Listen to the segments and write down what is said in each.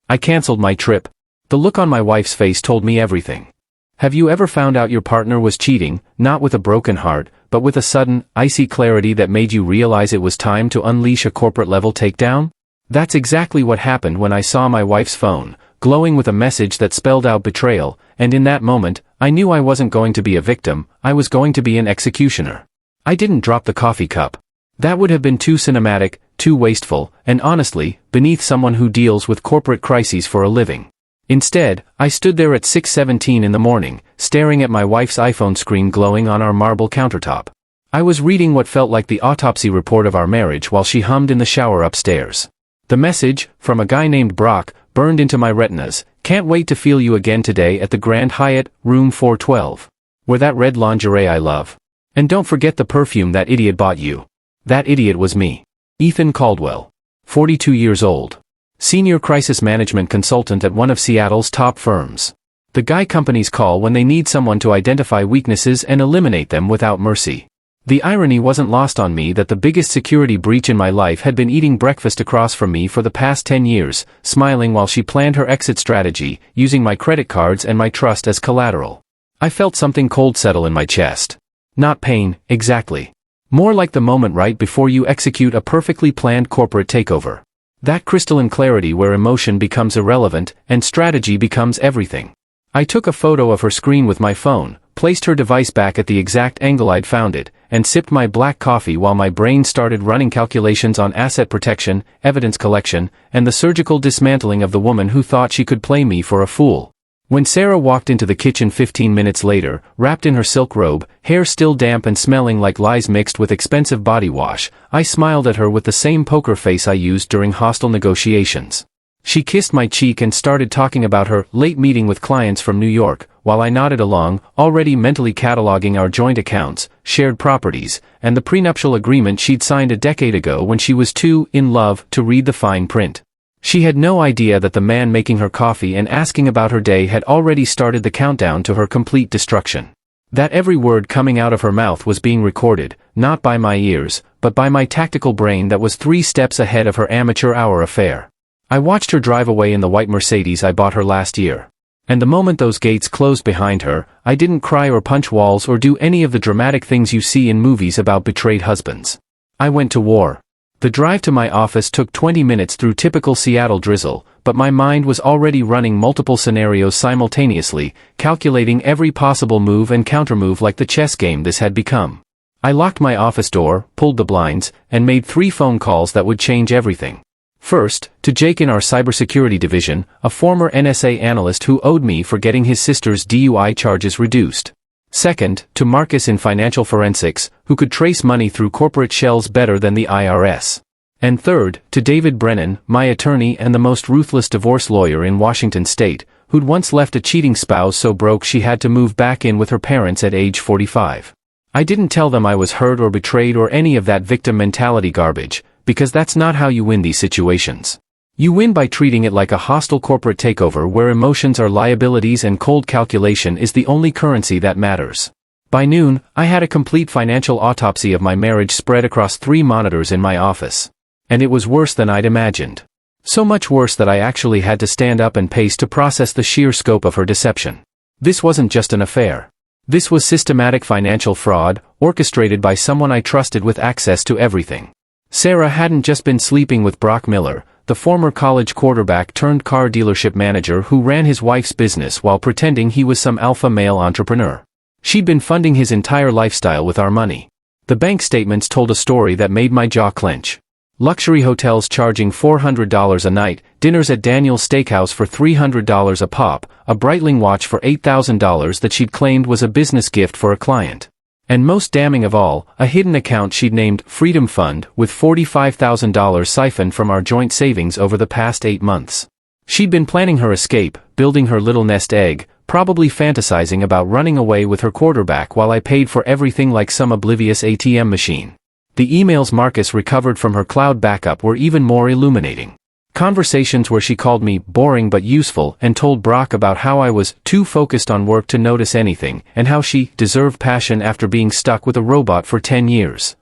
I canceled my trip. The look on my wife's face told me everything. Have you ever found out your partner was cheating, not with a broken heart, but with a sudden, icy clarity that made you realize it was time to unleash a corporate-level takedown? That's exactly what happened when I saw my wife's phone, glowing with a message that spelled out betrayal, and in that moment, I knew I wasn't going to be a victim, I was going to be an executioner. I didn't drop the coffee cup. That would have been too cinematic, too wasteful, and honestly, beneath someone who deals with corporate crises for a living. Instead, I stood there at 6:17 in the morning, staring at my wife's iPhone screen glowing on our marble countertop. I was reading what felt like the autopsy report of our marriage while she hummed in the shower upstairs. The message, from a guy named Brock, burned into my retinas. Can't wait to feel you again today at the Grand Hyatt, room 412. Wear that red lingerie I love. And don't forget the perfume that idiot bought you. That idiot was me. Ethan Caldwell. 42 years old. Senior crisis management consultant at one of Seattle's top firms. The guy companies call when they need someone to identify weaknesses and eliminate them without mercy. The irony wasn't lost on me that the biggest security breach in my life had been eating breakfast across from me for the past 10 years, smiling while she planned her exit strategy, using my credit cards and my trust as collateral. I felt something cold settle in my chest. Not pain, exactly. More like the moment right before you execute a perfectly planned corporate takeover. That crystalline clarity where emotion becomes irrelevant and strategy becomes everything. I took a photo of her screen with my phone, placed her device back at the exact angle I'd found it, and sipped my black coffee while my brain started running calculations on asset protection, evidence collection, and the surgical dismantling of the woman who thought she could play me for a fool. When Sarah walked into the kitchen 15 minutes later, wrapped in her silk robe, hair still damp and smelling like lies mixed with expensive body wash, I smiled at her with the same poker face I used during hostile negotiations. She kissed my cheek and started talking about her late meeting with clients from New York, while I nodded along, already mentally cataloging our joint accounts, shared properties, and the prenuptial agreement she'd signed a decade ago when she was too in love to read the fine print. She had no idea that the man making her coffee and asking about her day had already started the countdown to her complete destruction. That every word coming out of her mouth was being recorded, not by my ears, but by my tactical brain that was 3 steps ahead of her amateur hour affair. I watched her drive away in the white Mercedes I bought her last year. And the moment those gates closed behind her, I didn't cry or punch walls or do any of the dramatic things you see in movies about betrayed husbands. I went to war. The drive to my office took 20 minutes through typical Seattle drizzle, but my mind was already running multiple scenarios simultaneously, calculating every possible move and countermove like the chess game this had become. I locked my office door, pulled the blinds, and made 3 phone calls that would change everything. First, to Jake in our cybersecurity division, a former NSA analyst who owed me for getting his sister's DUI charges reduced. Second, to Marcus in financial forensics, who could trace money through corporate shells better than the IRS. And third, to David Brennan, my attorney and the most ruthless divorce lawyer in Washington state, who'd once left a cheating spouse so broke she had to move back in with her parents at age 45. I didn't tell them I was hurt or betrayed or any of that victim mentality garbage, because that's not how you win these situations. You win by treating it like a hostile corporate takeover where emotions are liabilities and cold calculation is the only currency that matters. By noon, I had a complete financial autopsy of my marriage spread across 3 monitors in my office. And it was worse than I'd imagined. So much worse that I actually had to stand up and pace to process the sheer scope of her deception. This wasn't just an affair. This was systematic financial fraud, orchestrated by someone I trusted with access to everything. Sarah hadn't just been sleeping with Brock Miller, the former college quarterback turned car dealership manager who ran his wife's business while pretending he was some alpha male entrepreneur. She'd been funding his entire lifestyle with our money. The bank statements told a story that made my jaw clench. Luxury hotels charging $400 a night, dinners at Daniel's Steakhouse for $300 a pop, a Breitling watch for $8,000 that she'd claimed was a business gift for a client. And most damning of all, a hidden account she'd named Freedom Fund with $45,000 siphoned from our joint savings over the past 8 months. She'd been planning her escape, building her little nest egg, probably fantasizing about running away with her quarterback while I paid for everything like some oblivious ATM machine. The emails Marcus recovered from her cloud backup were even more illuminating. Conversations where she called me boring but useful and told Brock about how I was too focused on work to notice anything and how she deserved passion after being stuck with a robot for 10 years.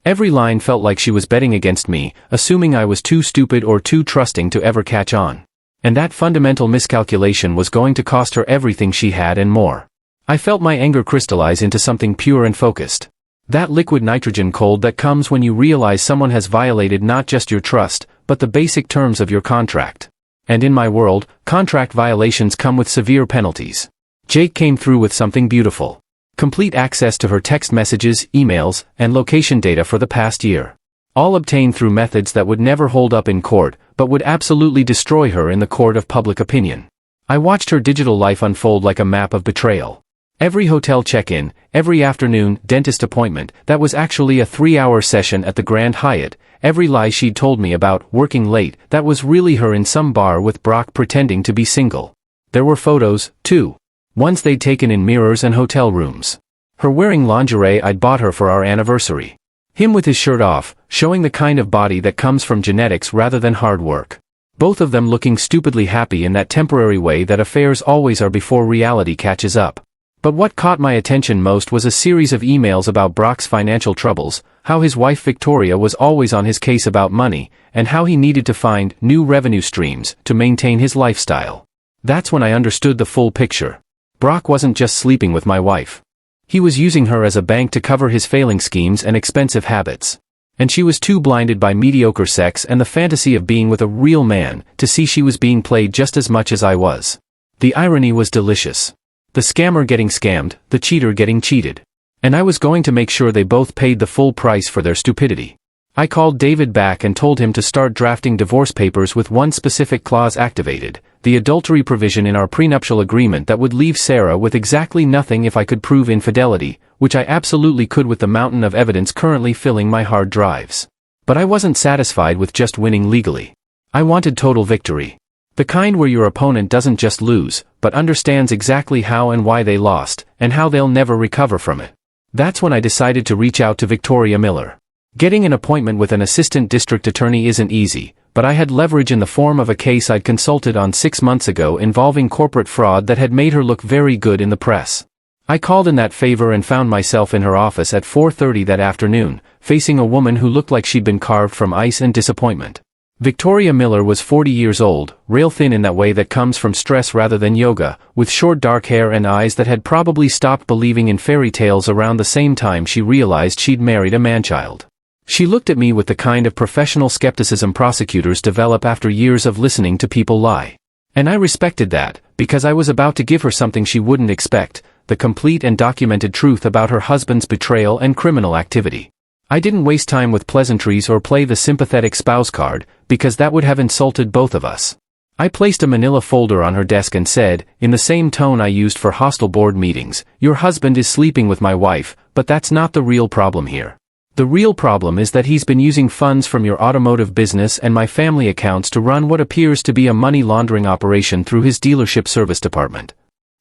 Every line felt like she was betting against me, assuming I was too stupid or too trusting to ever catch on. And that fundamental miscalculation was going to cost her everything she had and more. I felt my anger crystallize into something pure and focused. That liquid nitrogen cold that comes when you realize someone has violated not just your trust, but the basic terms of your contract. And in my world, contract violations come with severe penalties. Jake came through with something beautiful. Complete access to her text messages, emails, and location data for the past year. All obtained through methods that would never hold up in court, but would absolutely destroy her in the court of public opinion. I watched her digital life unfold like a map of betrayal. Every hotel check-in, every afternoon dentist appointment that was actually a 3-hour session at the Grand Hyatt, every lie she'd told me about working late that was really her in some bar with Brock pretending to be single. There were photos, too. Ones they'd taken in mirrors and hotel rooms. Her wearing lingerie I'd bought her for our anniversary. Him with his shirt off, showing the kind of body that comes from genetics rather than hard work. Both of them looking stupidly happy in that temporary way that affairs always are before reality catches up. But what caught my attention most was a series of emails about Brock's financial troubles, how his wife Victoria was always on his case about money, and how he needed to find new revenue streams to maintain his lifestyle. That's when I understood the full picture. Brock wasn't just sleeping with my wife. He was using her as a bank to cover his failing schemes and expensive habits. And she was too blinded by mediocre sex and the fantasy of being with a real man to see she was being played just as much as I was. The irony was delicious. The scammer getting scammed, the cheater getting cheated. And I was going to make sure they both paid the full price for their stupidity. I called David back and told him to start drafting divorce papers with one specific clause activated, the adultery provision in our prenuptial agreement that would leave Sarah with exactly nothing if I could prove infidelity, which I absolutely could with the mountain of evidence currently filling my hard drives. But I wasn't satisfied with just winning legally. I wanted total victory. The kind where your opponent doesn't just lose, but understands exactly how and why they lost, and how they'll never recover from it. That's when I decided to reach out to Victoria Miller. Getting an appointment with an assistant district attorney isn't easy, but I had leverage in the form of a case I'd consulted on 6 months ago involving corporate fraud that had made her look very good in the press. I called in that favor and found myself in her office at 4:30 that afternoon, facing a woman who looked like she'd been carved from ice and disappointment. Victoria Miller was 40 years old, rail thin in that way that comes from stress rather than yoga, with short dark hair and eyes that had probably stopped believing in fairy tales around the same time she realized she'd married a man-child. She looked at me with the kind of professional skepticism prosecutors develop after years of listening to people lie. And I respected that, because I was about to give her something she wouldn't expect, the complete and documented truth about her husband's betrayal and criminal activity. I didn't waste time with pleasantries or play the sympathetic spouse card, because that would have insulted both of us. I placed a manila folder on her desk and said, in the same tone I used for hostile board meetings, "Your husband is sleeping with my wife, but that's not the real problem here. The real problem is that he's been using funds from your automotive business and my family accounts to run what appears to be a money laundering operation through his dealership service department."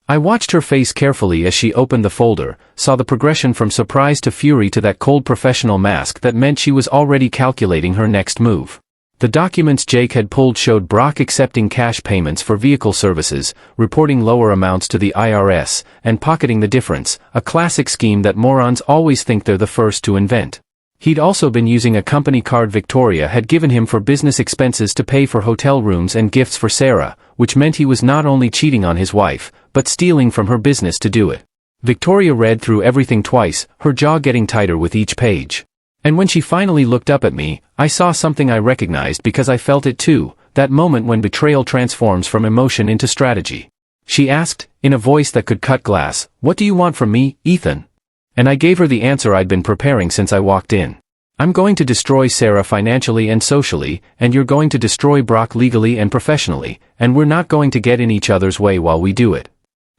I watched her face carefully as she opened the folder, saw the progression from surprise to fury to that cold professional mask that meant she was already calculating her next move. The documents Jake had pulled showed Brock accepting cash payments for vehicle services, reporting lower amounts to the IRS, and pocketing the difference, a classic scheme that morons always think they're the first to invent. He'd also been using a company card Victoria had given him for business expenses to pay for hotel rooms and gifts for Sarah, which meant he was not only cheating on his wife, but stealing from her business to do it. Victoria read through everything twice, her jaw getting tighter with each page. And when she finally looked up at me, I saw something I recognized because I felt it too, that moment when betrayal transforms from emotion into strategy. She asked, in a voice that could cut glass, "What do you want from me, Ethan?" And I gave her the answer I'd been preparing since I walked in. "I'm going to destroy Sarah financially and socially, and you're going to destroy Brock legally and professionally, and we're not going to get in each other's way while we do it."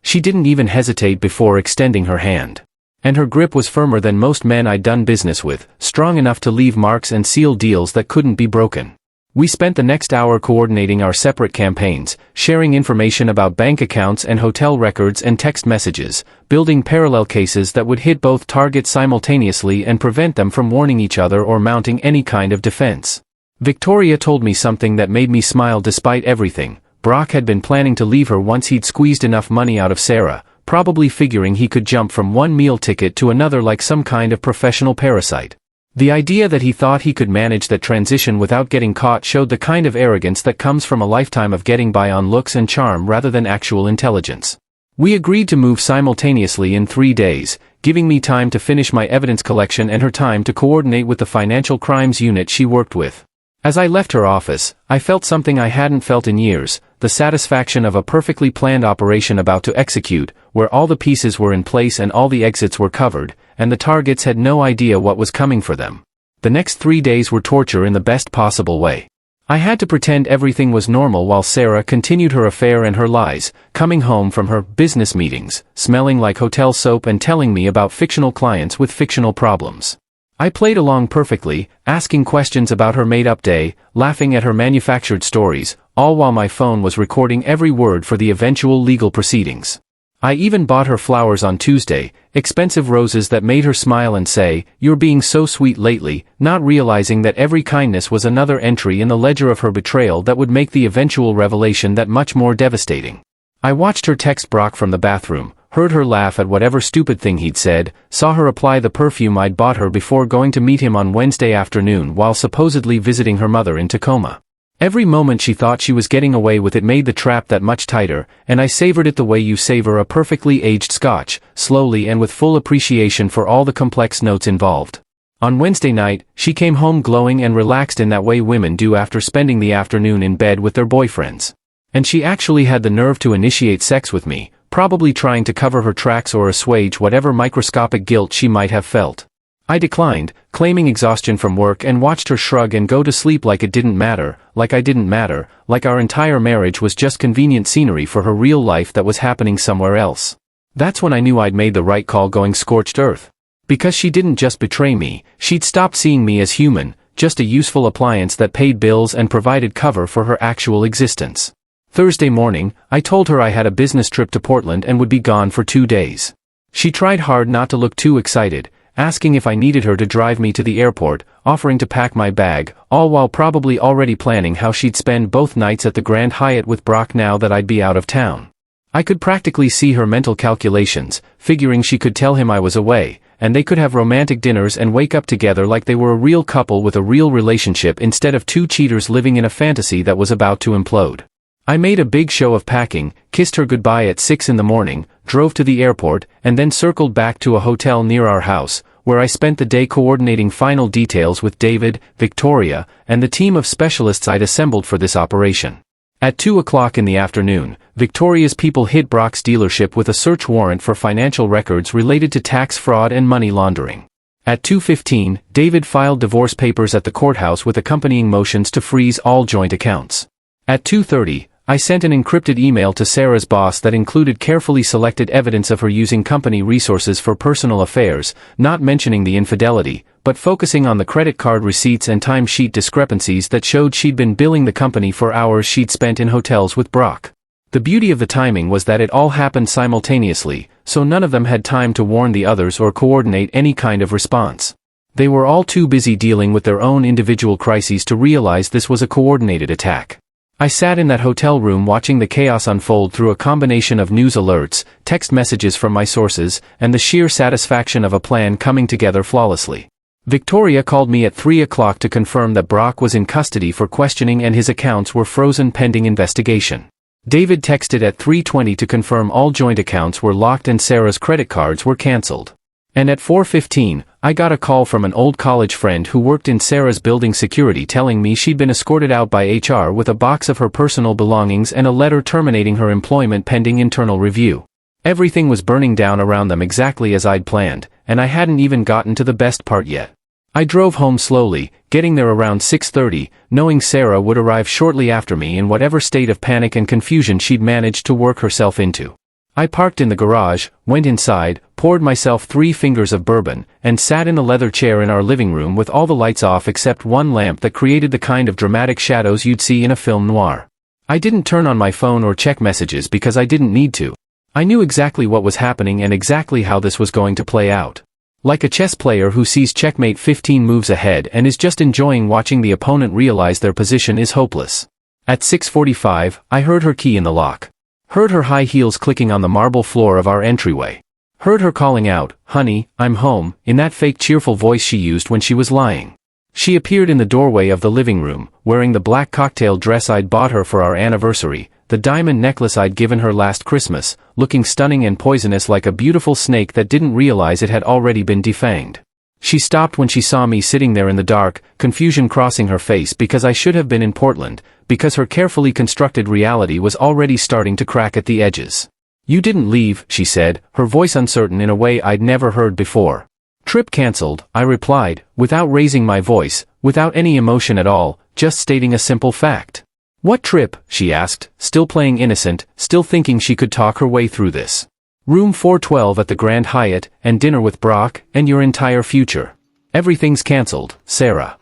She didn't even hesitate before extending her hand. And her grip was firmer than most men I'd done business with, strong enough to leave marks and seal deals that couldn't be broken. We spent the next hour coordinating our separate campaigns, sharing information about bank accounts and hotel records and text messages, building parallel cases that would hit both targets simultaneously and prevent them from warning each other or mounting any kind of defense. Victoria told me something that made me smile despite everything. Brock had been planning to leave her once he'd squeezed enough money out of Sarah, probably figuring he could jump from one meal ticket to another like some kind of professional parasite. The idea that he thought he could manage that transition without getting caught showed the kind of arrogance that comes from a lifetime of getting by on looks and charm rather than actual intelligence. We agreed to move simultaneously in 3 days, giving me time to finish my evidence collection and her time to coordinate with the financial crimes unit she worked with. As I left her office, I felt something I hadn't felt in years, the satisfaction of a perfectly planned operation about to execute, where all the pieces were in place and all the exits were covered, and the targets had no idea what was coming for them. The next 3 days were torture in the best possible way. I had to pretend everything was normal while Sarah continued her affair and her lies, coming home from her business meetings, smelling like hotel soap and telling me about fictional clients with fictional problems. I played along perfectly, asking questions about her made-up day, laughing at her manufactured stories, all while my phone was recording every word for the eventual legal proceedings. I even bought her flowers on Tuesday, expensive roses that made her smile and say, "You're being so sweet lately," not realizing that every kindness was another entry in the ledger of her betrayal that would make the eventual revelation that much more devastating. I watched her text Brock from the bathroom, heard her laugh at whatever stupid thing he'd said, saw her apply the perfume I'd bought her before going to meet him on Wednesday afternoon while supposedly visiting her mother in Tacoma. Every moment she thought she was getting away with it made the trap that much tighter, and I savored it the way you savor a perfectly aged scotch, slowly and with full appreciation for all the complex notes involved. On Wednesday night, she came home glowing and relaxed in that way women do after spending the afternoon in bed with their boyfriends. And she actually had the nerve to initiate sex with me, probably trying to cover her tracks or assuage whatever microscopic guilt she might have felt. I declined, claiming exhaustion from work, and watched her shrug and go to sleep like it didn't matter, like I didn't matter, like our entire marriage was just convenient scenery for her real life that was happening somewhere else. That's when I knew I'd made the right call going scorched earth. Because she didn't just betray me, she'd stopped seeing me as human, just a useful appliance that paid bills and provided cover for her actual existence. Thursday morning, I told her I had a business trip to Portland and would be gone for 2 days. She tried hard not to look too excited, asking if I needed her to drive me to the airport, offering to pack my bag, all while probably already planning how she'd spend both nights at the Grand Hyatt with Brock now that I'd be out of town. I could practically see her mental calculations, figuring she could tell him I was away, and they could have romantic dinners and wake up together like they were a real couple with a real relationship instead of two cheaters living in a fantasy that was about to implode. I made a big show of packing, kissed her goodbye at 6 in the morning, drove to the airport, and then circled back to a hotel near our house, where I spent the day coordinating final details with David, Victoria, and the team of specialists I'd assembled for this operation. At 2 o'clock in the afternoon, Victoria's people hit Brock's dealership with a search warrant for financial records related to tax fraud and money laundering. At 2:15, David filed divorce papers at the courthouse with accompanying motions to freeze all joint accounts. At 2:30, I sent an encrypted email to Sarah's boss that included carefully selected evidence of her using company resources for personal affairs, not mentioning the infidelity, but focusing on the credit card receipts and timesheet discrepancies that showed she'd been billing the company for hours she'd spent in hotels with Brock. The beauty of the timing was that it all happened simultaneously, so none of them had time to warn the others or coordinate any kind of response. They were all too busy dealing with their own individual crises to realize this was a coordinated attack. I sat in that hotel room watching the chaos unfold through a combination of news alerts, text messages from my sources, and the sheer satisfaction of a plan coming together flawlessly. Victoria called me at 3 o'clock to confirm that Brock was in custody for questioning and his accounts were frozen pending investigation. David texted at 3:20 to confirm all joint accounts were locked and Sarah's credit cards were cancelled. And at 4:15, I got a call from an old college friend who worked in Sarah's building security telling me she'd been escorted out by HR with a box of her personal belongings and a letter terminating her employment pending internal review. Everything was burning down around them exactly as I'd planned, and I hadn't even gotten to the best part yet. I drove home slowly, getting there around 6:30, knowing Sarah would arrive shortly after me in whatever state of panic and confusion she'd managed to work herself into. I parked in the garage, went inside, poured myself 3 fingers of bourbon, and sat in the leather chair in our living room with all the lights off except one lamp that created the kind of dramatic shadows you'd see in a film noir. I didn't turn on my phone or check messages because I didn't need to. I knew exactly what was happening and exactly how this was going to play out. Like a chess player who sees checkmate 15 moves ahead and is just enjoying watching the opponent realize their position is hopeless. At 6:45, I heard her key in the lock. Heard her high heels clicking on the marble floor of our entryway. Heard her calling out, "Honey, I'm home," in that fake cheerful voice she used when she was lying. She appeared in the doorway of the living room, wearing the black cocktail dress I'd bought her for our anniversary, the diamond necklace I'd given her last Christmas, looking stunning and poisonous like a beautiful snake that didn't realize it had already been defanged. She stopped when she saw me sitting there in the dark, confusion crossing her face because I should have been in Portland, because her carefully constructed reality was already starting to crack at the edges. "You didn't leave," she said, her voice uncertain in a way I'd never heard before. "Trip cancelled," I replied, without raising my voice, without any emotion at all, just stating a simple fact. "What trip?" she asked, still playing innocent, still thinking she could talk her way through this. "Room 412 at the Grand Hyatt, and dinner with Brock, and your entire future. Everything's cancelled, Sarah."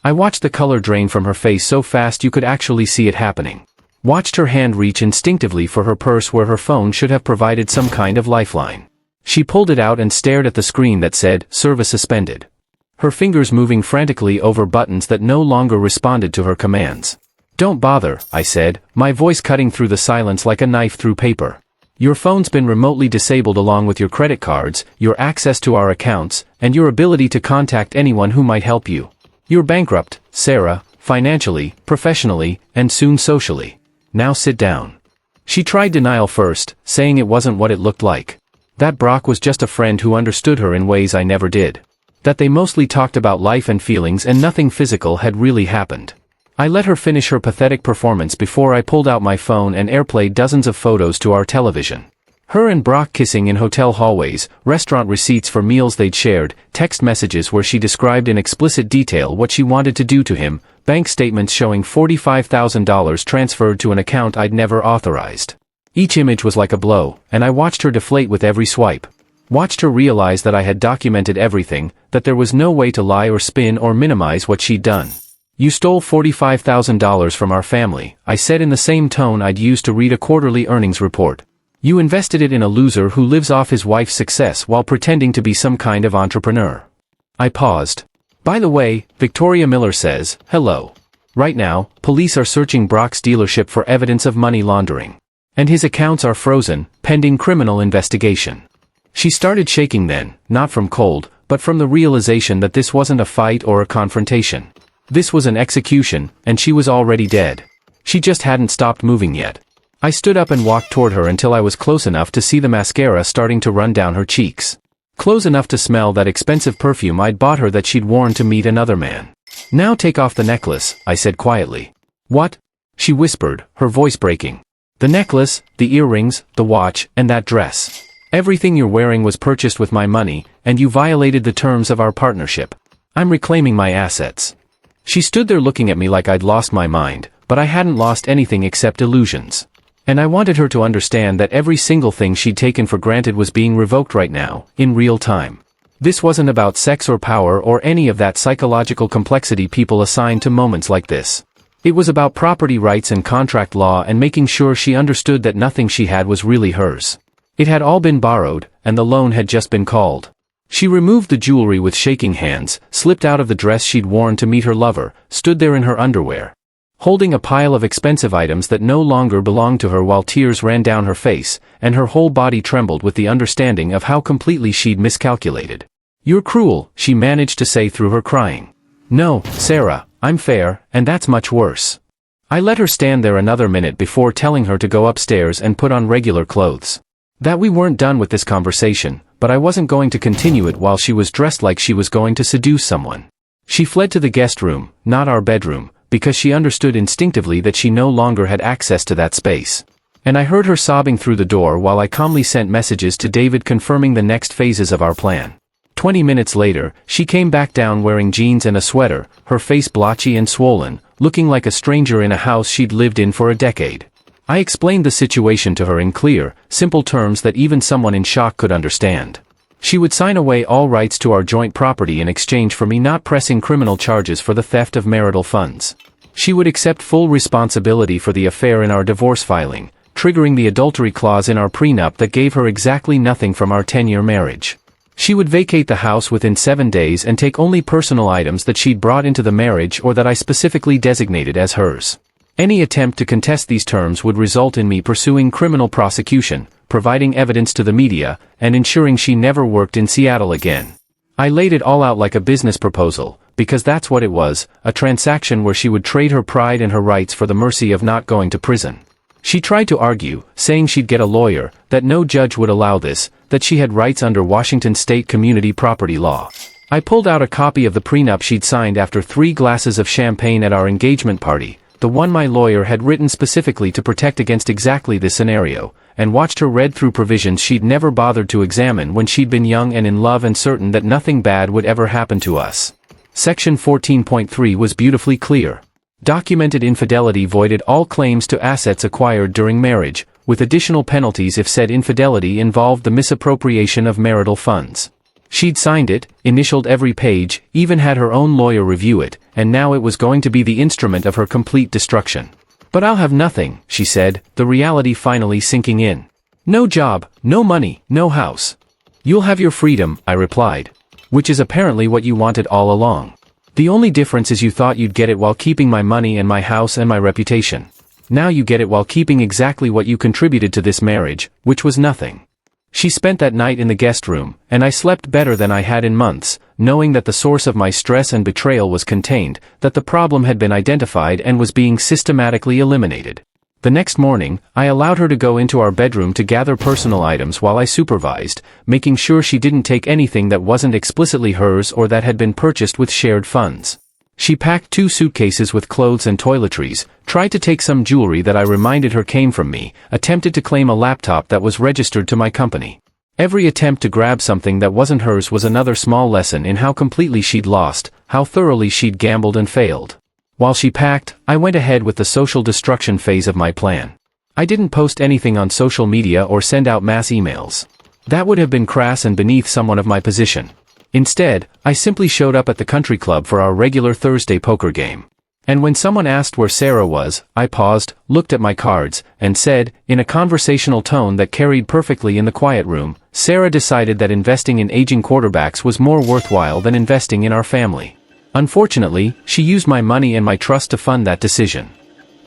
I watched the color drain from her face so fast you could actually see it happening. Watched her hand reach instinctively for her purse where her phone should have provided some kind of lifeline. She pulled it out and stared at the screen that said, "Service suspended." Her fingers moving frantically over buttons that no longer responded to her commands. "Don't bother," I said, my voice cutting through the silence like a knife through paper. "Your phone's been remotely disabled along with your credit cards, your access to our accounts, and your ability to contact anyone who might help you. You're bankrupt, Sarah, financially, professionally, and soon socially. Now sit down." She tried denial first, saying it wasn't what it looked like. That Brock was just a friend who understood her in ways I never did. That they mostly talked about life and feelings and nothing physical had really happened. I let her finish her pathetic performance before I pulled out my phone and airplayed dozens of photos to our television. Her and Brock kissing in hotel hallways, restaurant receipts for meals they'd shared, text messages where she described in explicit detail what she wanted to do to him, bank statements showing $45,000 transferred to an account I'd never authorized. Each image was like a blow, and I watched her deflate with every swipe. Watched her realize that I had documented everything, that there was no way to lie or spin or minimize what she'd done. "You stole $45,000 from our family," I said in the same tone I'd used to read a quarterly earnings report. "You invested it in a loser who lives off his wife's success while pretending to be some kind of entrepreneur." I paused. "By the way, Victoria Miller says, hello. Right now, police are searching Brock's dealership for evidence of money laundering. And his accounts are frozen, pending criminal investigation." She started shaking then, not from cold, but from the realization that this wasn't a fight or a confrontation. This was an execution, and she was already dead. She just hadn't stopped moving yet. I stood up and walked toward her until I was close enough to see the mascara starting to run down her cheeks. Close enough to smell that expensive perfume I'd bought her that she'd worn to meet another man. "Now take off the necklace," I said quietly. "What?" she whispered, her voice breaking. "The necklace, the earrings, the watch, and that dress. Everything you're wearing was purchased with my money, and you violated the terms of our partnership. I'm reclaiming my assets." She stood there looking at me like I'd lost my mind, but I hadn't lost anything except illusions. And I wanted her to understand that every single thing she'd taken for granted was being revoked right now, in real time. This wasn't about sex or power or any of that psychological complexity people assign to moments like this. It was about property rights and contract law and making sure she understood that nothing she had was really hers. It had all been borrowed, and the loan had just been called. She removed the jewelry with shaking hands, slipped out of the dress she'd worn to meet her lover, stood there in her underwear, holding a pile of expensive items that no longer belonged to her while tears ran down her face, and her whole body trembled with the understanding of how completely she'd miscalculated. "You're cruel," she managed to say through her crying. "No, Sarah, I'm fair, and that's much worse." I let her stand there another minute before telling her to go upstairs and put on regular clothes. That we weren't done with this conversation, but I wasn't going to continue it while she was dressed like she was going to seduce someone. She fled to the guest room, not our bedroom, because she understood instinctively that she no longer had access to that space. And I heard her sobbing through the door while I calmly sent messages to David confirming the next phases of our plan. 20 minutes later, she came back down wearing jeans and a sweater, her face blotchy and swollen, looking like a stranger in a house she'd lived in for a decade. I explained the situation to her in clear, simple terms that even someone in shock could understand. She would sign away all rights to our joint property in exchange for me not pressing criminal charges for the theft of marital funds. She would accept full responsibility for the affair in our divorce filing, triggering the adultery clause in our prenup that gave her exactly nothing from our 10-year marriage. She would vacate the house within 7 days and take only personal items that she'd brought into the marriage or that I specifically designated as hers. Any attempt to contest these terms would result in me pursuing criminal prosecution, providing evidence to the media, and ensuring she never worked in Seattle again. I laid it all out like a business proposal, because that's what it was, a transaction where she would trade her pride and her rights for the mercy of not going to prison. She tried to argue, saying she'd get a lawyer, that no judge would allow this, that she had rights under Washington state community property law. I pulled out a copy of the prenup she'd signed after 3 glasses of champagne at our engagement party, the one my lawyer had written specifically to protect against exactly this scenario, and watched her read through provisions she'd never bothered to examine when she'd been young and in love and certain that nothing bad would ever happen to us. Section 14.3 was beautifully clear. Documented infidelity voided all claims to assets acquired during marriage, with additional penalties if said infidelity involved the misappropriation of marital funds. She'd signed it, initialed every page, even had her own lawyer review it, and now it was going to be the instrument of her complete destruction. "But I'll have nothing," she said, the reality finally sinking in. "No job, no money, no house." "You'll have your freedom," I replied. "Which is apparently what you wanted all along. The only difference is you thought you'd get it while keeping my money and my house and my reputation. Now you get it while keeping exactly what you contributed to this marriage, which was nothing." She spent that night in the guest room, and I slept better than I had in months, knowing that the source of my stress and betrayal was contained, that the problem had been identified and was being systematically eliminated. The next morning, I allowed her to go into our bedroom to gather personal items while I supervised, making sure she didn't take anything that wasn't explicitly hers or that had been purchased with shared funds. She packed 2 suitcases with clothes and toiletries, tried to take some jewelry that I reminded her came from me, attempted to claim a laptop that was registered to my company. Every attempt to grab something that wasn't hers was another small lesson in how completely she'd lost, how thoroughly she'd gambled and failed. While she packed, I went ahead with the social destruction phase of my plan. I didn't post anything on social media or send out mass emails. That would have been crass and beneath someone of my position. Instead, I simply showed up at the country club for our regular Thursday poker game. And when someone asked where Sarah was, I paused, looked at my cards, and said, in a conversational tone that carried perfectly in the quiet room, Sarah decided that investing in aging quarterbacks was more worthwhile than investing in our family. Unfortunately, she used my money and my trust to fund that decision.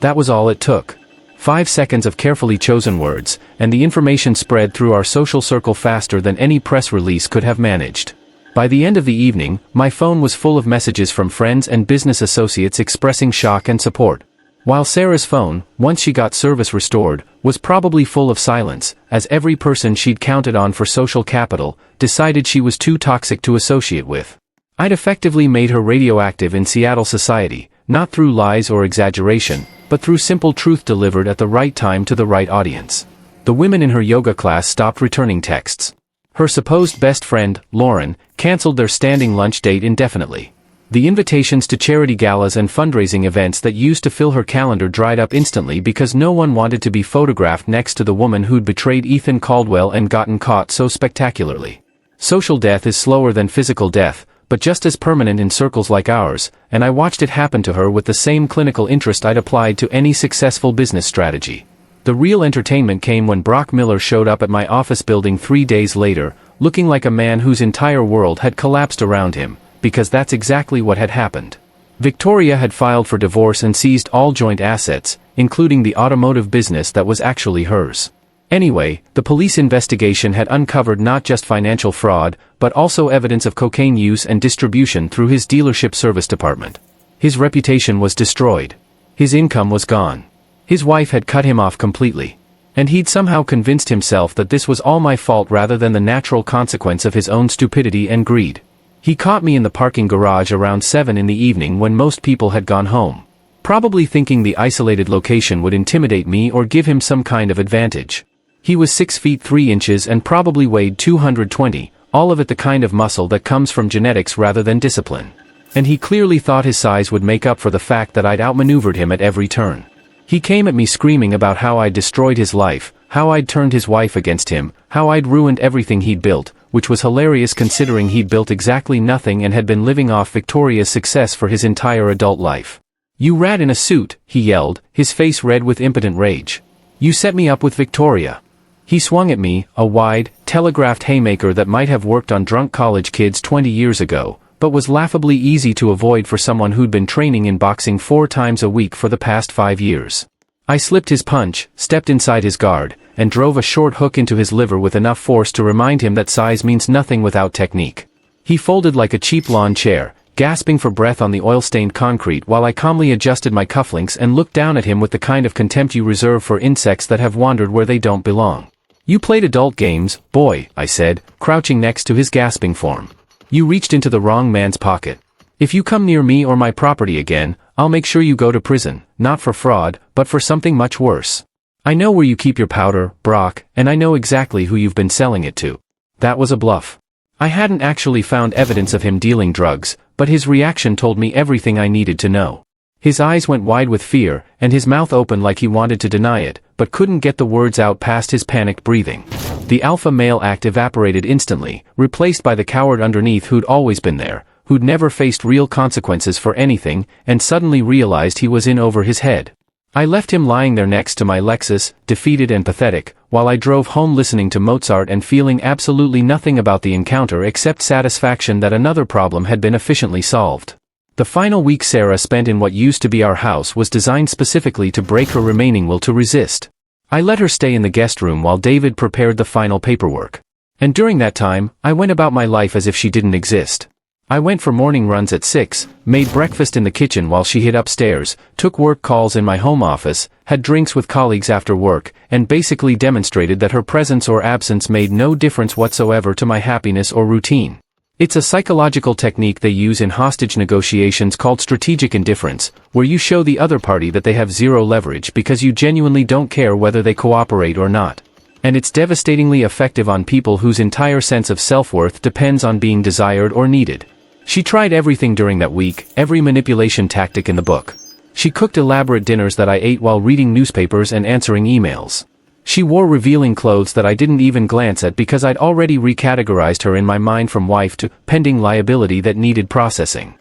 That was all it took. 5 seconds of carefully chosen words, and the information spread through our social circle faster than any press release could have managed. By the end of the evening, my phone was full of messages from friends and business associates expressing shock and support. While Sarah's phone, once she got service restored, was probably full of silence, as every person she'd counted on for social capital decided she was too toxic to associate with. I'd effectively made her radioactive in Seattle society, not through lies or exaggeration, but through simple truth delivered at the right time to the right audience. The women in her yoga class stopped returning texts. Her supposed best friend, Lauren, canceled their standing lunch date indefinitely. The invitations to charity galas and fundraising events that used to fill her calendar dried up instantly because no one wanted to be photographed next to the woman who'd betrayed Ethan Caldwell and gotten caught so spectacularly. Social death is slower than physical death, but just as permanent in circles like ours, and I watched it happen to her with the same clinical interest I'd applied to any successful business strategy. The real entertainment came when Brock Miller showed up at my office building 3 days later, looking like a man whose entire world had collapsed around him, because that's exactly what had happened. Victoria had filed for divorce and seized all joint assets, including the automotive business that was actually hers. Anyway, the police investigation had uncovered not just financial fraud, but also evidence of cocaine use and distribution through his dealership service department. His reputation was destroyed. His income was gone. His wife had cut him off completely. And he'd somehow convinced himself that this was all my fault rather than the natural consequence of his own stupidity and greed. He caught me in the parking garage around 7 in the evening when most people had gone home. Probably thinking the isolated location would intimidate me or give him some kind of advantage. He was 6 feet 3 inches and probably weighed 220, all of it the kind of muscle that comes from genetics rather than discipline. And he clearly thought his size would make up for the fact that I'd outmaneuvered him at every turn. He came at me screaming about how I'd destroyed his life, how I'd turned his wife against him, how I'd ruined everything he'd built, which was hilarious considering he'd built exactly nothing and had been living off Victoria's success for his entire adult life. "You rat in a suit," he yelled, his face red with impotent rage. "You set me up with Victoria." He swung at me, a wide, telegraphed haymaker that might have worked on drunk college kids 20 years ago, but was laughably easy to avoid for someone who'd been training in boxing 4 times a week for the past 5 years. I slipped his punch, stepped inside his guard, and drove a short hook into his liver with enough force to remind him that size means nothing without technique. He folded like a cheap lawn chair, gasping for breath on the oil-stained concrete while I calmly adjusted my cufflinks and looked down at him with the kind of contempt you reserve for insects that have wandered where they don't belong. "You played adult games, boy," I said, crouching next to his gasping form. "You reached into the wrong man's pocket. If you come near me or my property again, I'll make sure you go to prison, not for fraud, but for something much worse. I know where you keep your powder, Brock, and I know exactly who you've been selling it to." That was a bluff. I hadn't actually found evidence of him dealing drugs, but his reaction told me everything I needed to know. His eyes went wide with fear, and his mouth opened like he wanted to deny it, but couldn't get the words out past his panicked breathing. The alpha male act evaporated instantly, replaced by the coward underneath who'd always been there, who'd never faced real consequences for anything, and suddenly realized he was in over his head. I left him lying there next to my Lexus, defeated and pathetic, while I drove home listening to Mozart and feeling absolutely nothing about the encounter except satisfaction that another problem had been efficiently solved. The final week Sarah spent in what used to be our house was designed specifically to break her remaining will to resist. I let her stay in the guest room while David prepared the final paperwork. And during that time, I went about my life as if she didn't exist. I went for morning runs at 6, made breakfast in the kitchen while she hid upstairs, took work calls in my home office, had drinks with colleagues after work, and basically demonstrated that her presence or absence made no difference whatsoever to my happiness or routine. It's a psychological technique they use in hostage negotiations called strategic indifference, where you show the other party that they have zero leverage because you genuinely don't care whether they cooperate or not. And it's devastatingly effective on people whose entire sense of self-worth depends on being desired or needed. She tried everything during that week, every manipulation tactic in the book. She cooked elaborate dinners that I ate while reading newspapers and answering emails. She wore revealing clothes that I didn't even glance at because I'd already recategorized her in my mind from wife to pending liability that needed processing.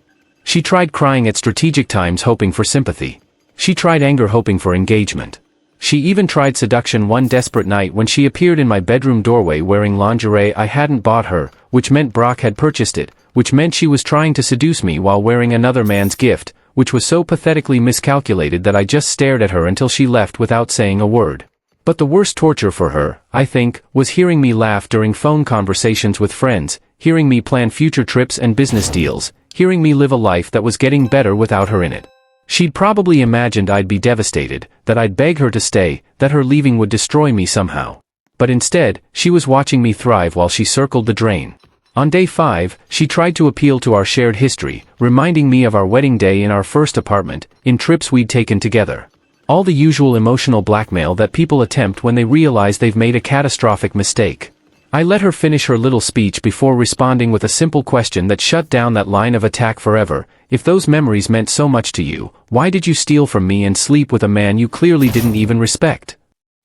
She tried crying at strategic times hoping for sympathy. She tried anger hoping for engagement. She even tried seduction one desperate night when she appeared in my bedroom doorway wearing lingerie I hadn't bought her, which meant Brock had purchased it, which meant she was trying to seduce me while wearing another man's gift, which was so pathetically miscalculated that I just stared at her until she left without saying a word. But the worst torture for her, I think, was hearing me laugh during phone conversations with friends, hearing me plan future trips and business deals, hearing me live a life that was getting better without her in it. She'd probably imagined I'd be devastated, that I'd beg her to stay, that her leaving would destroy me somehow. But instead, she was watching me thrive while she circled the drain. On day 5, she tried to appeal to our shared history, reminding me of our wedding day in our first apartment, in trips we'd taken together. All the usual emotional blackmail that people attempt when they realize they've made a catastrophic mistake. I let her finish her little speech before responding with a simple question that shut down that line of attack forever. If those memories meant so much to you, why did you steal from me and sleep with a man you clearly didn't even respect?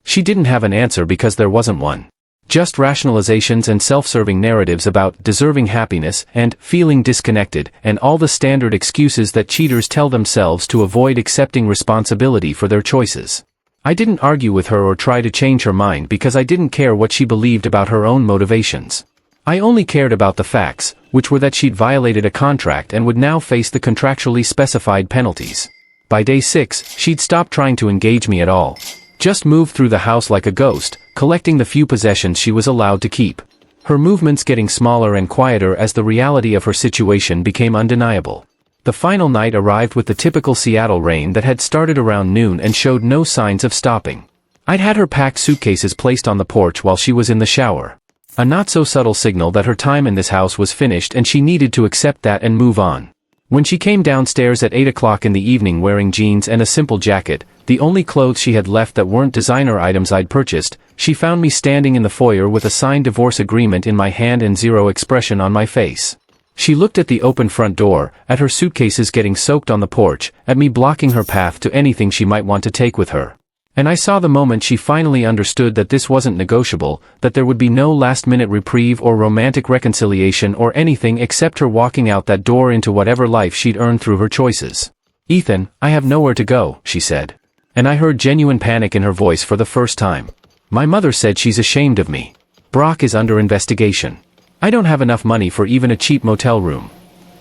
She didn't have an answer because there wasn't one. Just rationalizations and self-serving narratives about deserving happiness and feeling disconnected and all the standard excuses that cheaters tell themselves to avoid accepting responsibility for their choices. I didn't argue with her or try to change her mind because I didn't care what she believed about her own motivations. I only cared about the facts, which were that she'd violated a contract and would now face the contractually specified penalties. By day 6, she'd stopped trying to engage me at all. Just moved through the house like a ghost, collecting the few possessions she was allowed to keep. Her movements getting smaller and quieter as the reality of her situation became undeniable. The final night arrived with the typical Seattle rain that had started around noon and showed no signs of stopping. I'd had her packed suitcases placed on the porch while she was in the shower. A not-so-subtle signal that her time in this house was finished and she needed to accept that and move on. When she came downstairs at 8 o'clock in the evening wearing jeans and a simple jacket, the only clothes she had left that weren't designer items I'd purchased, she found me standing in the foyer with a signed divorce agreement in my hand and zero expression on my face. She looked at the open front door, at her suitcases getting soaked on the porch, at me blocking her path to anything she might want to take with her. And I saw the moment she finally understood that this wasn't negotiable, that there would be no last-minute reprieve or romantic reconciliation or anything except her walking out that door into whatever life she'd earned through her choices. "Ethan, I have nowhere to go," she said. And I heard genuine panic in her voice for the first time. "My mother said she's ashamed of me. Brock is under investigation. I don't have enough money for even a cheap motel room.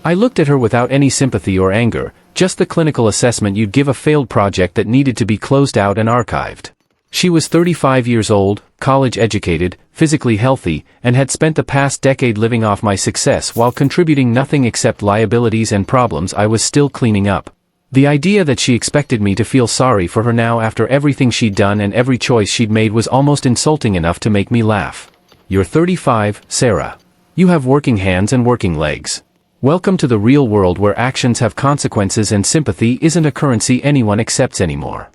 I looked at her without any sympathy or anger, just the clinical assessment you'd give a failed project that needed to be closed out and archived. She was 35 years old, college-educated, physically healthy, and had spent the past decade living off my success while contributing nothing except liabilities and problems I was still cleaning up. The idea that she expected me to feel sorry for her now after everything she'd done and every choice she'd made was almost insulting enough to make me laugh. "You're 35, Sarah. You have working hands and working legs. Welcome to the real world where actions have consequences and sympathy isn't a currency anyone accepts anymore.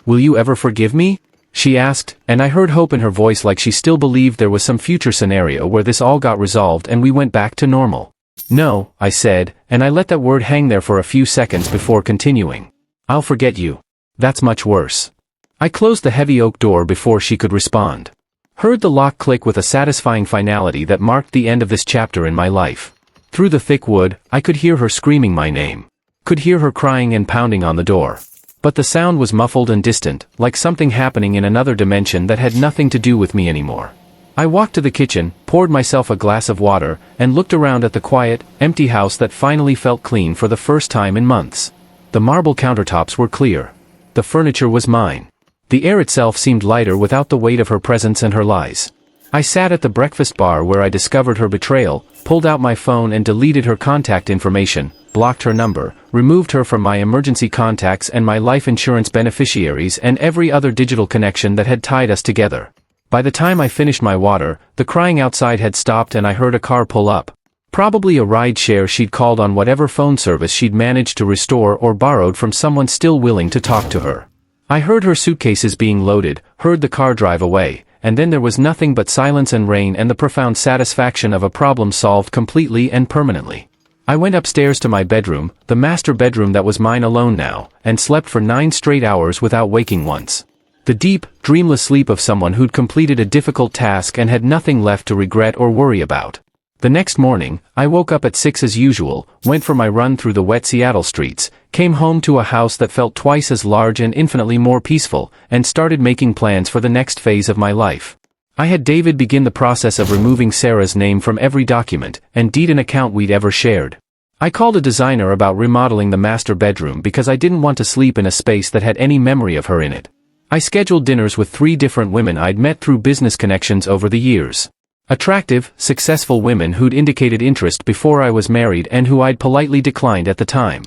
Will you ever forgive me?" she asked, and I heard hope in her voice, like she still believed there was some future scenario where this all got resolved and we went back to normal. "No," I said, and I let that word hang there for a few seconds before continuing. "I'll forget you. That's much worse." I closed the heavy oak door before she could respond. Heard the lock click with a satisfying finality that marked the end of this chapter in my life. Through the thick wood, I could hear her screaming my name. Could hear her crying and pounding on the door. But the sound was muffled and distant, like something happening in another dimension that had nothing to do with me anymore. I walked to the kitchen, poured myself a glass of water, and looked around at the quiet, empty house that finally felt clean for the first time in months. The marble countertops were clear. The furniture was mine. The air itself seemed lighter without the weight of her presence and her lies. I sat at the breakfast bar where I discovered her betrayal, pulled out my phone and deleted her contact information, blocked her number, removed her from my emergency contacts and my life insurance beneficiaries and every other digital connection that had tied us together. By the time I finished my water, the crying outside had stopped and I heard a car pull up. Probably a ride share she'd called on whatever phone service she'd managed to restore or borrowed from someone still willing to talk to her. I heard her suitcases being loaded, heard the car drive away, and then there was nothing but silence and rain and the profound satisfaction of a problem solved completely and permanently. I went upstairs to my bedroom, the master bedroom that was mine alone now, and slept for 9 straight hours without waking once. The deep, dreamless sleep of someone who'd completed a difficult task and had nothing left to regret or worry about. The next morning, I woke up at 6 as usual, went for my run through the wet Seattle streets, came home to a house that felt twice as large and infinitely more peaceful, and started making plans for the next phase of my life. I had David begin the process of removing Sarah's name from every document and delete an account we'd ever shared. I called a designer about remodeling the master bedroom because I didn't want to sleep in a space that had any memory of her in it. I scheduled dinners with 3 different women I'd met through business connections over the years. Attractive, successful women who'd indicated interest before I was married and who I'd politely declined at the time.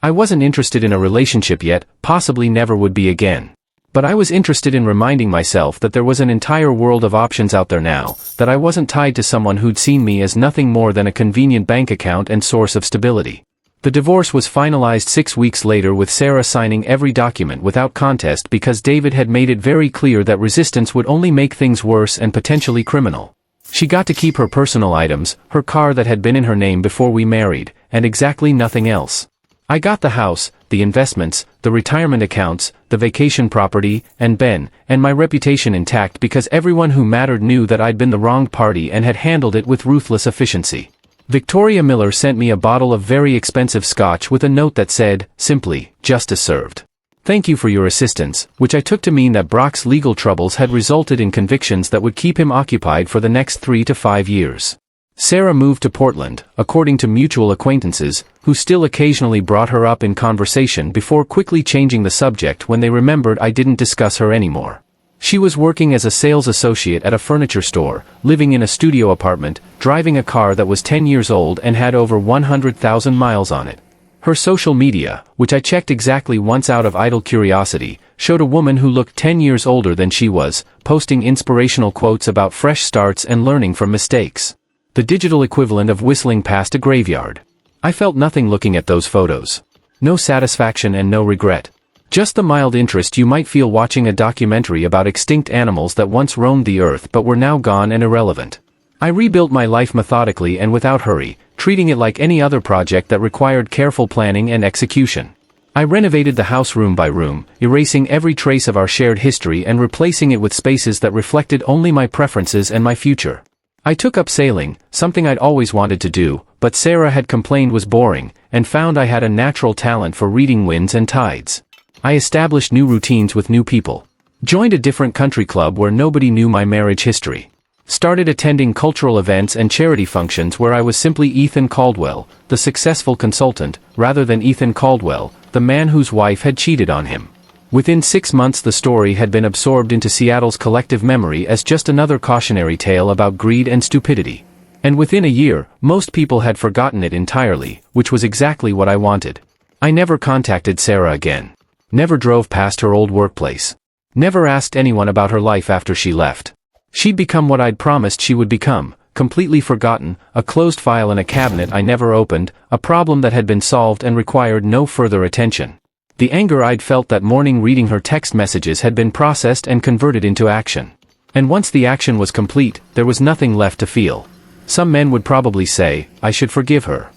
I wasn't interested in a relationship yet, possibly never would be again. But I was interested in reminding myself that there was an entire world of options out there now, that I wasn't tied to someone who'd seen me as nothing more than a convenient bank account and source of stability. The divorce was finalized 6 weeks later with Sarah signing every document without contest because David had made it very clear that resistance would only make things worse and potentially criminal. She got to keep her personal items, her car that had been in her name before we married, and exactly nothing else. I got the house, the investments, the retirement accounts, the vacation property, and Ben, and my reputation intact because everyone who mattered knew that I'd been the wrong party and had handled it with ruthless efficiency. Victoria Miller sent me a bottle of very expensive scotch with a note that said, simply, "Justice served. Thank you for your assistance," which I took to mean that Brock's legal troubles had resulted in convictions that would keep him occupied for the next 3 to 5 years. Sarah moved to Portland, according to mutual acquaintances, who still occasionally brought her up in conversation before quickly changing the subject when they remembered I didn't discuss her anymore. She was working as a sales associate at a furniture store, living in a studio apartment, driving a car that was 10 years old and had over 100,000 miles on it. Her social media, which I checked exactly once out of idle curiosity, showed a woman who looked 10 years older than she was, posting inspirational quotes about fresh starts and learning from mistakes. The digital equivalent of whistling past a graveyard. I felt nothing looking at those photos. No satisfaction and no regret. Just the mild interest you might feel watching a documentary about extinct animals that once roamed the earth but were now gone and irrelevant. I rebuilt my life methodically and without hurry, treating it like any other project that required careful planning and execution. I renovated the house room by room, erasing every trace of our shared history and replacing it with spaces that reflected only my preferences and my future. I took up sailing, something I'd always wanted to do, but Sarah had complained was boring, and found I had a natural talent for reading winds and tides. I established new routines with new people. Joined a different country club where nobody knew my marriage history. Started attending cultural events and charity functions where I was simply Ethan Caldwell, the successful consultant, rather than Ethan Caldwell, the man whose wife had cheated on him. Within 6 months the story had been absorbed into Seattle's collective memory as just another cautionary tale about greed and stupidity. And within a year, most people had forgotten it entirely, which was exactly what I wanted. I never contacted Sarah again. Never drove past her old workplace. Never asked anyone about her life after she left. She'd become what I'd promised she would become, completely forgotten, a closed file in a cabinet I never opened, a problem that had been solved and required no further attention. The anger I'd felt that morning reading her text messages had been processed and converted into action. And once the action was complete, there was nothing left to feel. Some men would probably say, I should forgive her.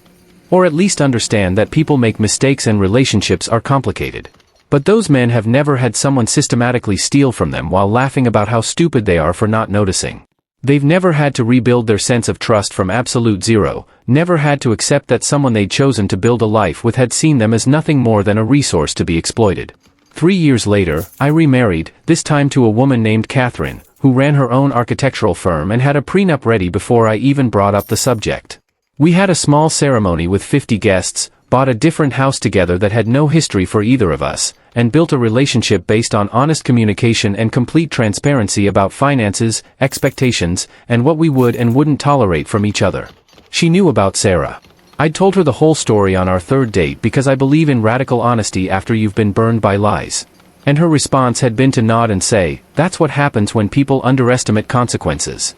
Or at least understand that people make mistakes and relationships are complicated. But those men have never had someone systematically steal from them while laughing about how stupid they are for not noticing. They've never had to rebuild their sense of trust from absolute zero, never had to accept that someone they'd chosen to build a life with had seen them as nothing more than a resource to be exploited. 3 years later, I remarried, this time to a woman named Catherine, who ran her own architectural firm and had a prenup ready before I even brought up the subject. We had a small ceremony with 50 guests, bought a different house together that had no history for either of us, and built a relationship based on honest communication and complete transparency about finances, expectations, and what we would and wouldn't tolerate from each other. She knew about Sarah. I'd told her the whole story on our third date because I believe in radical honesty after you've been burned by lies. And her response had been to nod and say, that's what happens when people underestimate consequences.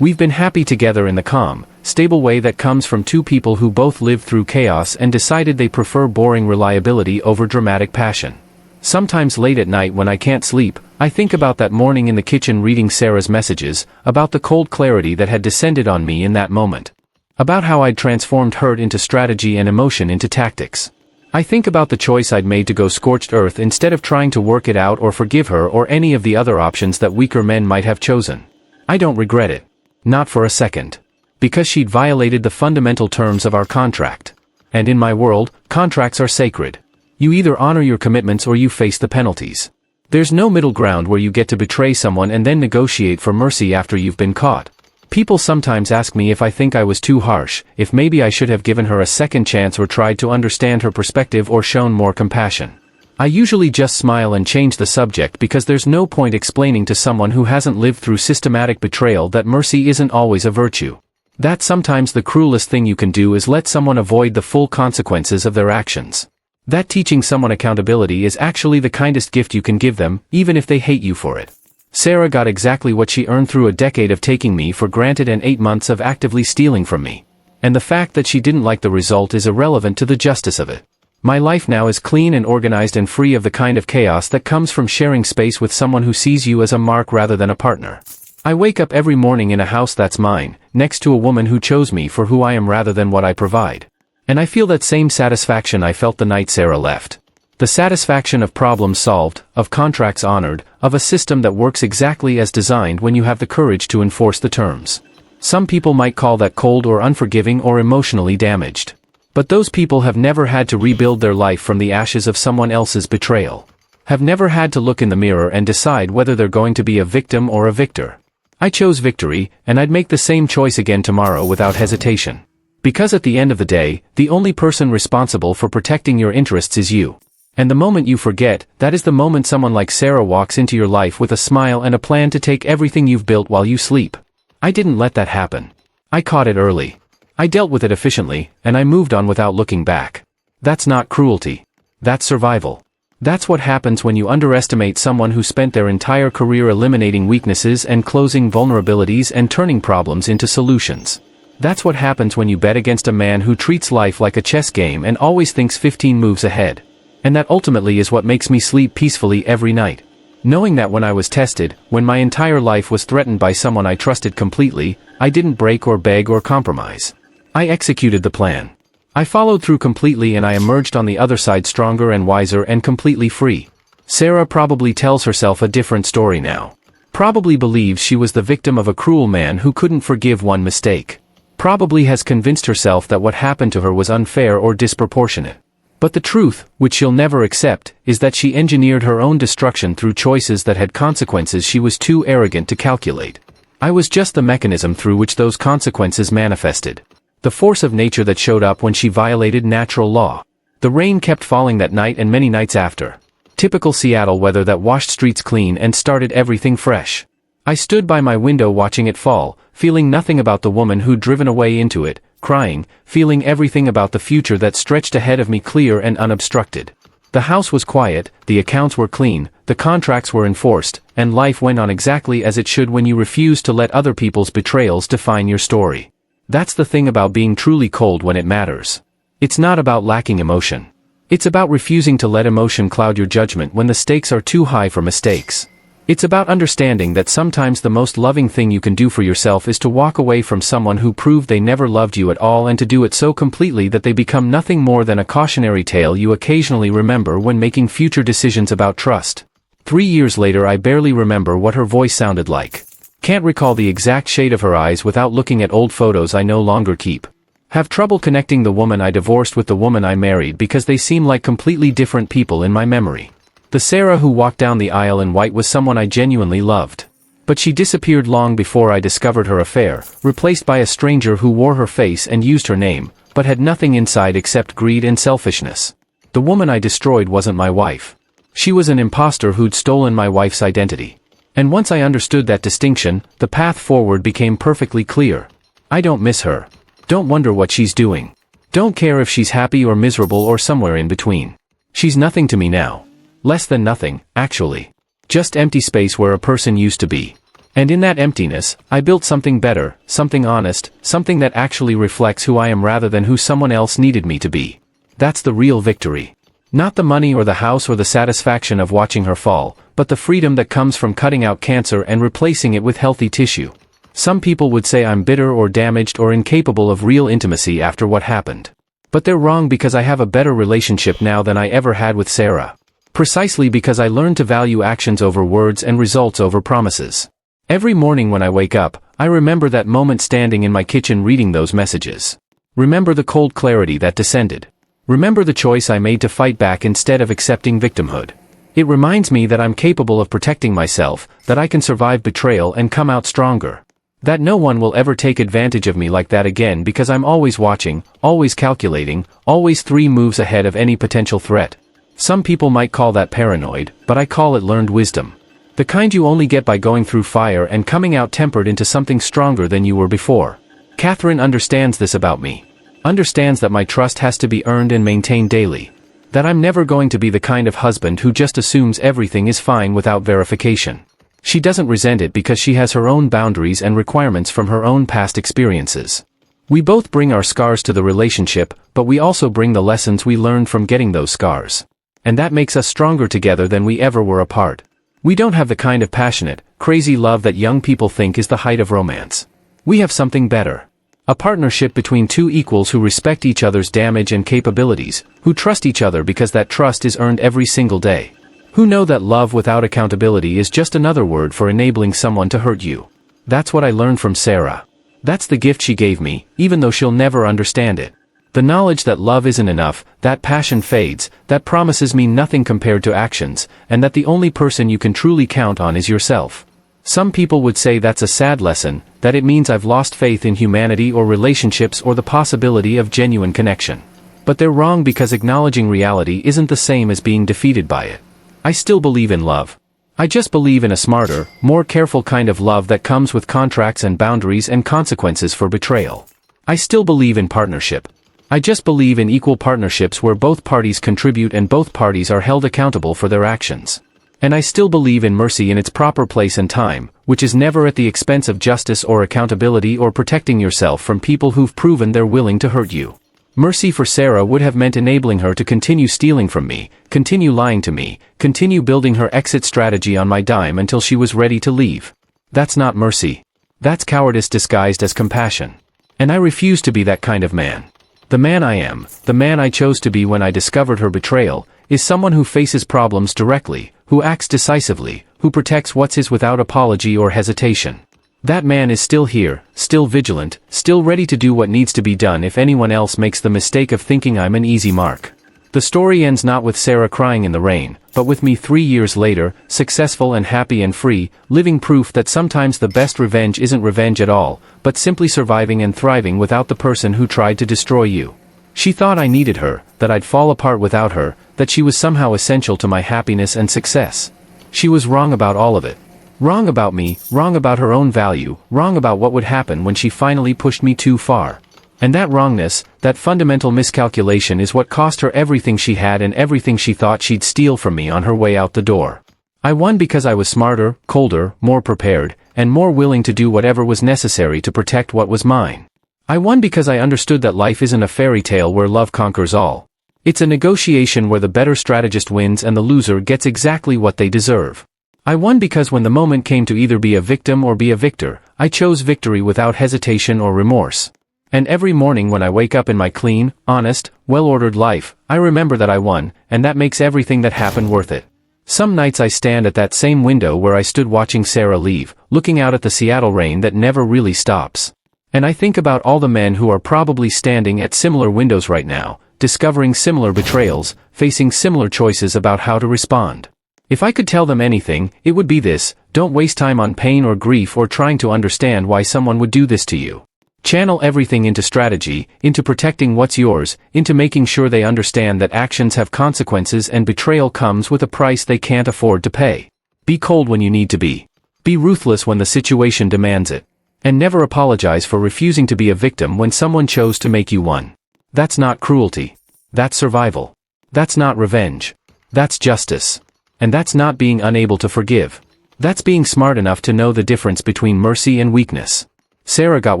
We've been happy together in the calm, stable way that comes from two people who both lived through chaos and decided they prefer boring reliability over dramatic passion. Sometimes late at night when I can't sleep, I think about that morning in the kitchen reading Sarah's messages, about the cold clarity that had descended on me in that moment. About how I'd transformed hurt into strategy and emotion into tactics. I think about the choice I'd made to go scorched earth instead of trying to work it out or forgive her or any of the other options that weaker men might have chosen. I don't regret it. Not for a second. Because she'd violated the fundamental terms of our contract. And in my world, contracts are sacred. You either honor your commitments or you face the penalties. There's no middle ground where you get to betray someone and then negotiate for mercy after you've been caught. People sometimes ask me if I think I was too harsh, if maybe I should have given her a second chance or tried to understand her perspective or shown more compassion. I usually just smile and change the subject because there's no point explaining to someone who hasn't lived through systematic betrayal that mercy isn't always a virtue. That sometimes the cruelest thing you can do is let someone avoid the full consequences of their actions. That teaching someone accountability is actually the kindest gift you can give them, even if they hate you for it. Sarah got exactly what she earned through a decade of taking me for granted and 8 months of actively stealing from me. And the fact that she didn't like the result is irrelevant to the justice of it. My life now is clean and organized and free of the kind of chaos that comes from sharing space with someone who sees you as a mark rather than a partner. I wake up every morning in a house that's mine, next to a woman who chose me for who I am rather than what I provide. And I feel that same satisfaction I felt the night Sarah left. The satisfaction of problems solved, of contracts honored, of a system that works exactly as designed when you have the courage to enforce the terms. Some people might call that cold or unforgiving or emotionally damaged. But those people have never had to rebuild their life from the ashes of someone else's betrayal. Have never had to look in the mirror and decide whether they're going to be a victim or a victor. I chose victory, and I'd make the same choice again tomorrow without hesitation. Because at the end of the day, the only person responsible for protecting your interests is you. And the moment you forget, that is the moment someone like Sarah walks into your life with a smile and a plan to take everything you've built while you sleep. I didn't let that happen. I caught it early. I dealt with it efficiently, and I moved on without looking back. That's not cruelty. That's survival. That's what happens when you underestimate someone who spent their entire career eliminating weaknesses and closing vulnerabilities and turning problems into solutions. That's what happens when you bet against a man who treats life like a chess game and always thinks 15 moves ahead. And that ultimately is what makes me sleep peacefully every night. Knowing that when I was tested, when my entire life was threatened by someone I trusted completely, I didn't break or beg or compromise. I executed the plan. I followed through completely and I emerged on the other side stronger and wiser and completely free. Sarah probably tells herself a different story now. Probably believes she was the victim of a cruel man who couldn't forgive one mistake. Probably has convinced herself that what happened to her was unfair or disproportionate. But the truth, which she'll never accept, is that she engineered her own destruction through choices that had consequences she was too arrogant to calculate. I was just the mechanism through which those consequences manifested. The force of nature that showed up when she violated natural law. The rain kept falling that night and many nights after. Typical Seattle weather that washed streets clean and started everything fresh. I stood by my window watching it fall, feeling nothing about the woman who'd driven away into it, crying, feeling everything about the future that stretched ahead of me clear and unobstructed. The house was quiet, the accounts were clean, the contracts were enforced, and life went on exactly as it should when you refuse to let other people's betrayals define your story. That's the thing about being truly cold when it matters. It's not about lacking emotion. It's about refusing to let emotion cloud your judgment when the stakes are too high for mistakes. It's about understanding that sometimes the most loving thing you can do for yourself is to walk away from someone who proved they never loved you at all, and to do it so completely that they become nothing more than a cautionary tale you occasionally remember when making future decisions about trust. 3 years later, I barely remember what her voice sounded like. Can't recall the exact shade of her eyes without looking at old photos I no longer keep. Have trouble connecting the woman I divorced with the woman I married because they seem like completely different people in my memory. The Sarah who walked down the aisle in white was someone I genuinely loved. But she disappeared long before I discovered her affair, replaced by a stranger who wore her face and used her name, but had nothing inside except greed and selfishness. The woman I destroyed wasn't my wife. She was an imposter who'd stolen my wife's identity. And once I understood that distinction, the path forward became perfectly clear. I don't miss her. Don't wonder what she's doing. Don't care if she's happy or miserable or somewhere in between. She's nothing to me now. Less than nothing, actually. Just empty space where a person used to be. And in that emptiness, I built something better, something honest, something that actually reflects who I am rather than who someone else needed me to be. That's the real victory. Not the money or the house or the satisfaction of watching her fall, but the freedom that comes from cutting out cancer and replacing it with healthy tissue. Some people would say I'm bitter or damaged or incapable of real intimacy after what happened. But they're wrong, because I have a better relationship now than I ever had with Sarah. Precisely because I learned to value actions over words and results over promises. Every morning when I wake up, I remember that moment standing in my kitchen reading those messages. Remember the cold clarity that descended. Remember the choice I made to fight back instead of accepting victimhood. It reminds me that I'm capable of protecting myself, that I can survive betrayal and come out stronger. That no one will ever take advantage of me like that again, because I'm always watching, always calculating, always 3 moves ahead of any potential threat. Some people might call that paranoid, but I call it learned wisdom. The kind you only get by going through fire and coming out tempered into something stronger than you were before. Catherine understands this about me. Understands that my trust has to be earned and maintained daily. That I'm never going to be the kind of husband who just assumes everything is fine without verification. She doesn't resent it because she has her own boundaries and requirements from her own past experiences. We both bring our scars to the relationship, but we also bring the lessons we learned from getting those scars. And that makes us stronger together than we ever were apart. We don't have the kind of passionate, crazy love that young people think is the height of romance. We have something better. A partnership between 2 equals who respect each other's damage and capabilities, who trust each other because that trust is earned every single day. Who know that love without accountability is just another word for enabling someone to hurt you. That's what I learned from Sarah. That's the gift she gave me, even though she'll never understand it. The knowledge that love isn't enough, that passion fades, that promises mean nothing compared to actions, and that the only person you can truly count on is yourself. Some people would say that's a sad lesson, that it means I've lost faith in humanity or relationships or the possibility of genuine connection. But they're wrong, because acknowledging reality isn't the same as being defeated by it. I still believe in love. I just believe in a smarter, more careful kind of love that comes with contracts and boundaries and consequences for betrayal. I still believe in partnership. I just believe in equal partnerships where both parties contribute and both parties are held accountable for their actions. And I still believe in mercy in its proper place and time, which is never at the expense of justice or accountability or protecting yourself from people who've proven they're willing to hurt you. Mercy for Sarah would have meant enabling her to continue stealing from me, continue lying to me, continue building her exit strategy on my dime until she was ready to leave. That's not mercy. That's cowardice disguised as compassion. And I refuse to be that kind of man. The man I am, the man I chose to be when I discovered her betrayal, is someone who faces problems directly, who acts decisively, who protects what's his without apology or hesitation. That man is still here, still vigilant, still ready to do what needs to be done if anyone else makes the mistake of thinking I'm an easy mark. The story ends not with Sarah crying in the rain, but with me 3 years later, successful and happy and free, living proof that sometimes the best revenge isn't revenge at all, but simply surviving and thriving without the person who tried to destroy you. She thought I needed her, that I'd fall apart without her, that she was somehow essential to my happiness and success. She was wrong about all of it. Wrong about me, wrong about her own value, wrong about what would happen when she finally pushed me too far. And that wrongness, that fundamental miscalculation is what cost her everything she had and everything she thought she'd steal from me on her way out the door. I won because I was smarter, colder, more prepared, and more willing to do whatever was necessary to protect what was mine. I won because I understood that life isn't a fairy tale where love conquers all. It's a negotiation where the better strategist wins and the loser gets exactly what they deserve. I won because when the moment came to either be a victim or be a victor, I chose victory without hesitation or remorse. And every morning when I wake up in my clean, honest, well-ordered life, I remember that I won, and that makes everything that happened worth it. Some nights I stand at that same window where I stood watching Sarah leave, looking out at the Seattle rain that never really stops. And I think about all the men who are probably standing at similar windows right now, discovering similar betrayals, facing similar choices about how to respond. If I could tell them anything, it would be this: don't waste time on pain or grief or trying to understand why someone would do this to you. Channel everything into strategy, into protecting what's yours, into making sure they understand that actions have consequences and betrayal comes with a price they can't afford to pay. Be cold when you need to be. Be ruthless when the situation demands it. And never apologize for refusing to be a victim when someone chose to make you one. That's not cruelty. That's survival. That's not revenge. That's justice. And that's not being unable to forgive. That's being smart enough to know the difference between mercy and weakness. Sarah got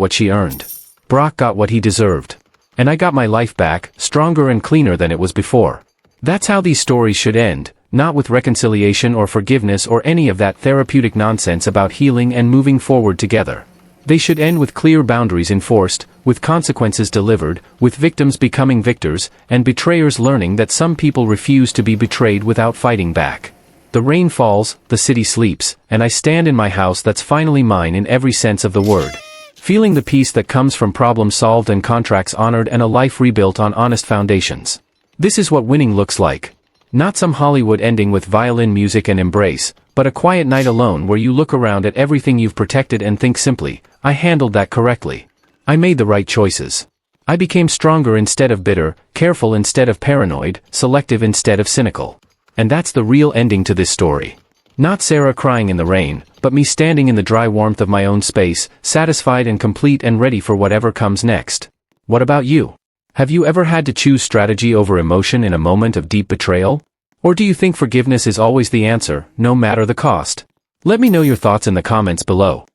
what she earned. Brock got what he deserved. And I got my life back, stronger and cleaner than it was before. That's how these stories should end, not with reconciliation or forgiveness or any of that therapeutic nonsense about healing and moving forward together. They should end with clear boundaries enforced, with consequences delivered, with victims becoming victors, and betrayers learning that some people refuse to be betrayed without fighting back. The rain falls, the city sleeps, and I stand in my house that's finally mine in every sense of the word. Feeling the peace that comes from problems solved and contracts honored and a life rebuilt on honest foundations. This is what winning looks like. Not some Hollywood ending with violin music and embrace, but a quiet night alone where you look around at everything you've protected and think simply, I handled that correctly. I made the right choices. I became stronger instead of bitter, careful instead of paranoid, selective instead of cynical. And that's the real ending to this story. Not Sarah crying in the rain, but me standing in the dry warmth of my own space, satisfied and complete and ready for whatever comes next. What about you? Have you ever had to choose strategy over emotion in a moment of deep betrayal? Or do you think forgiveness is always the answer, no matter the cost? Let me know your thoughts in the comments below.